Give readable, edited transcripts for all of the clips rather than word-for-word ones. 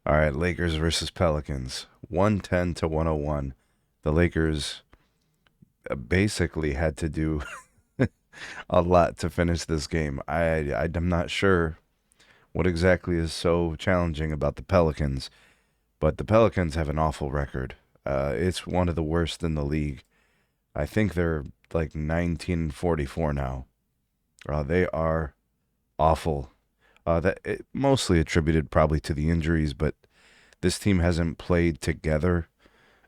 All right, Lakers versus Pelicans, 110 to 101. The Lakers basically had to do a lot to finish this game. I'm not sure what exactly is so challenging about the Pelicans, but the Pelicans have an awful record. It's one of the worst in the league. I think they're like 1944 now. They are awful. Mostly attributed probably to the injuries, but this team hasn't played together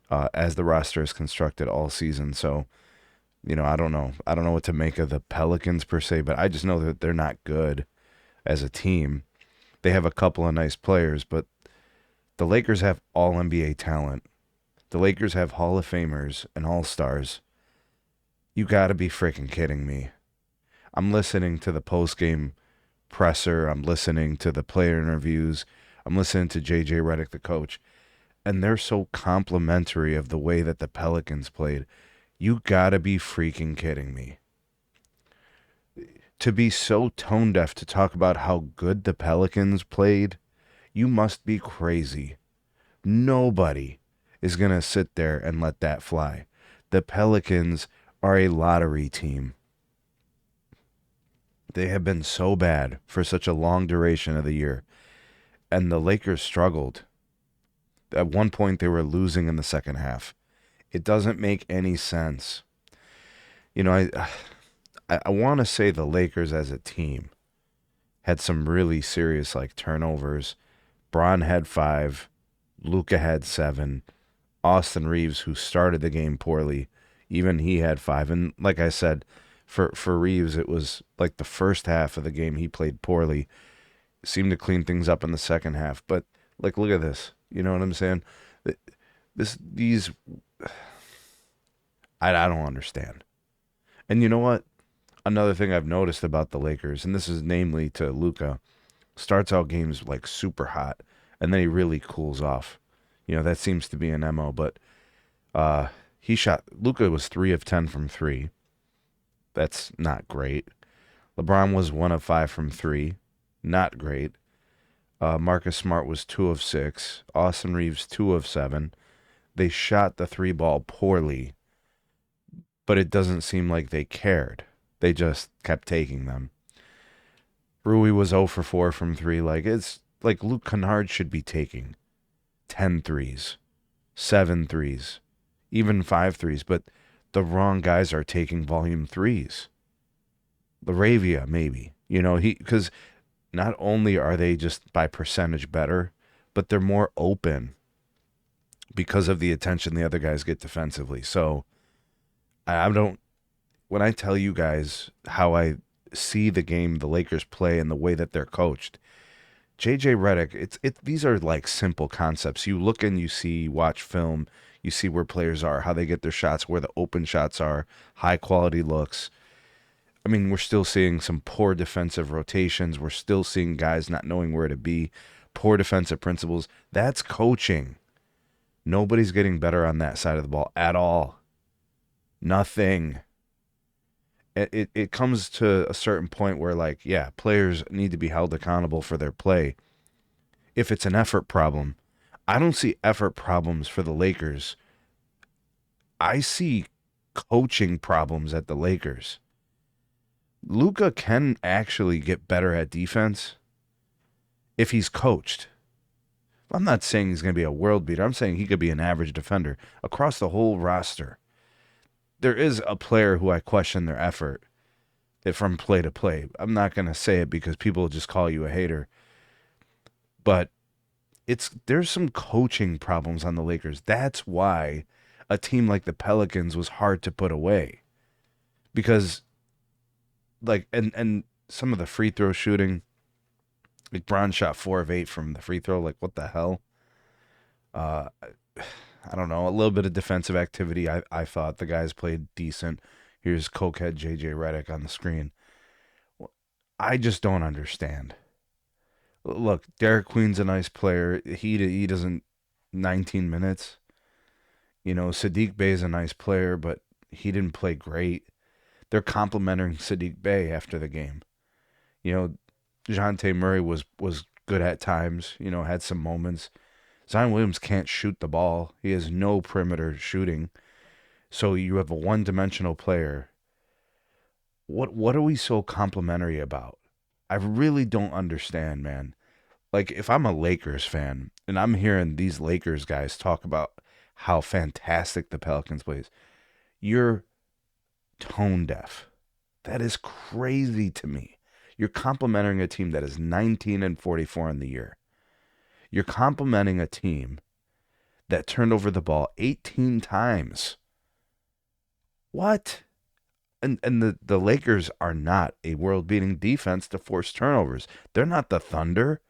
as the roster is constructed all season. So, I don't know. I don't know what to make of the Pelicans per se, but I just know that they're not good as a team. They have a couple of nice players, but the Lakers have all NBA talent. The Lakers have Hall of Famers and All Stars. You got to be freaking kidding me. I'm listening to the post game presser. I'm listening to the player interviews. I'm listening to JJ Redick, the coach, and they're so complimentary of the way that the Pelicans played. You gotta be freaking kidding me. To be so tone deaf to talk about how good the Pelicans played, you must be crazy. Nobody is going to sit there and let that fly. The Pelicans are a lottery team. They have been so bad for such a long duration of the year. And the Lakers struggled. At one point, they were losing in the second half. It doesn't make any sense. You know, I want to say the Lakers as a team had some really serious like turnovers. Bron had 5, Luca had 7, Austin Reeves, who started the game poorly, even he had 5. And like I said, for Reeves, it was like the first half of the game he played poorly. Seemed to clean things up in the second half. But like, look at this. You know what I'm saying? These, I don't understand. And you know what? Another thing I've noticed about the Lakers, and this is namely to Luca, starts out games like super hot, and then he really cools off. That seems to be an MO, but uh, Luca was 3 of 10 from 3. That's not great. LeBron was 1 of 5 from 3. Not great. Marcus Smart was 2 of 6. Austin Reeves, 2 of 7. They shot the 3 ball poorly, but it doesn't seem like they cared. They just kept taking them. Rui was 0 for 4 from 3. It's like Luke Kennard should be taking 10 threes, 7 threes, even 5 threes, but the wrong guys are taking volume threes. Laravia, maybe. Because not only are they just by percentage better, but they're more open because of the attention the other guys get defensively. So I don't, when I tell you guys how I see the game the Lakers play and the way that they're coached, JJ Redick, these are like simple concepts. You look and watch film, you see where players are, how they get their shots, where the open shots are, high quality looks. I mean, we're still seeing some poor defensive rotations. We're still seeing guys not knowing where to be, poor defensive principles. That's coaching. Nobody's getting better on that side of the ball at all. Nothing. It comes to a certain point where, players need to be held accountable for their play. If it's an effort problem, I don't see effort problems for the Lakers. I see coaching problems at the Lakers. Luka can actually get better at defense if he's coached. I'm not saying he's going to be a world beater. I'm saying he could be an average defender across the whole roster. There is a player who I question their effort from play to play. I'm not going to say it because people will just call you a hater. But there's some coaching problems on the Lakers. That's why a team like the Pelicans was hard to put away. Because and some of the free throw shooting, like Bron shot 4 of 8 from the free throw. Like, what the hell? I don't know. A little bit of defensive activity. I thought the guys played decent. Here's Cokehead JJ Redick on the screen. I just don't understand. Look, Derek Queen's a nice player. He doesn't 19 minutes. Sadiq Bey's a nice player, but he didn't play great. They're complimenting Sadiq Bey after the game. DeJounte Murray was good at times, had some moments. Zion Williams can't shoot the ball. He has no perimeter shooting. So you have a one-dimensional player. What are we so complimentary about? I really don't understand, man. Like if I'm a Lakers fan and I'm hearing these Lakers guys talk about how fantastic the Pelicans plays, you're tone deaf. That is crazy to me. You're complimenting a team that is 19 and 44 in the year. You're complimenting a team that turned over the ball 18 times. What? And the Lakers are not a world-beating defense to force turnovers. They're not the Thunder.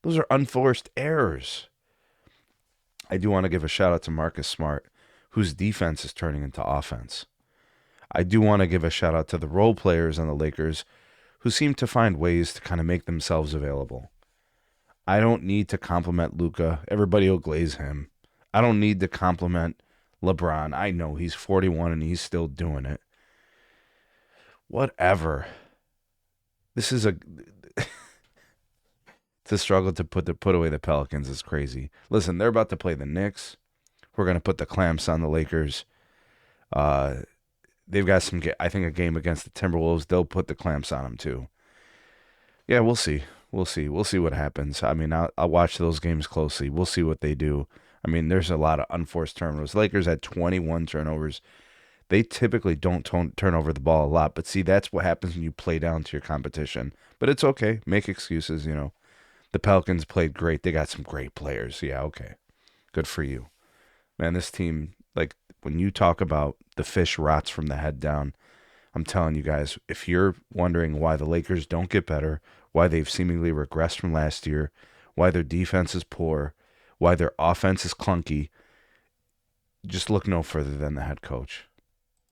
Those are unforced errors. I do want to give a shout out to Marcus Smart, whose defense is turning into offense. I do want to give a shout out to the role players on the Lakers who seem to find ways to kind of make themselves available. I don't need to compliment Luka. Everybody will glaze him. I don't need to compliment LeBron. I know he's 41 and he's still doing it. Whatever. This is to struggle to put away the Pelicans is crazy. Listen, they're about to play the Knicks. We're gonna put the clamps on the Lakers. Uh, they've got I think a game against the Timberwolves. They'll put the clamps on them too. Yeah, we'll see. We'll see. We'll see what happens. I mean, I'll watch those games closely. We'll see what they do. I mean, there's a lot of unforced turnovers. Lakers had 21 turnovers. They typically don't turn over the ball a lot, but see, that's what happens when you play down to your competition. But it's okay. Make excuses, you know. The Pelicans played great. They got some great players. Yeah, okay. Good for you. Man, this team, like, when you talk about the fish rots from the head down, I'm telling you guys, if you're wondering why the Lakers don't get better, why they've seemingly regressed from last year, why their defense is poor, why their offense is clunky, just look no further than the head coach.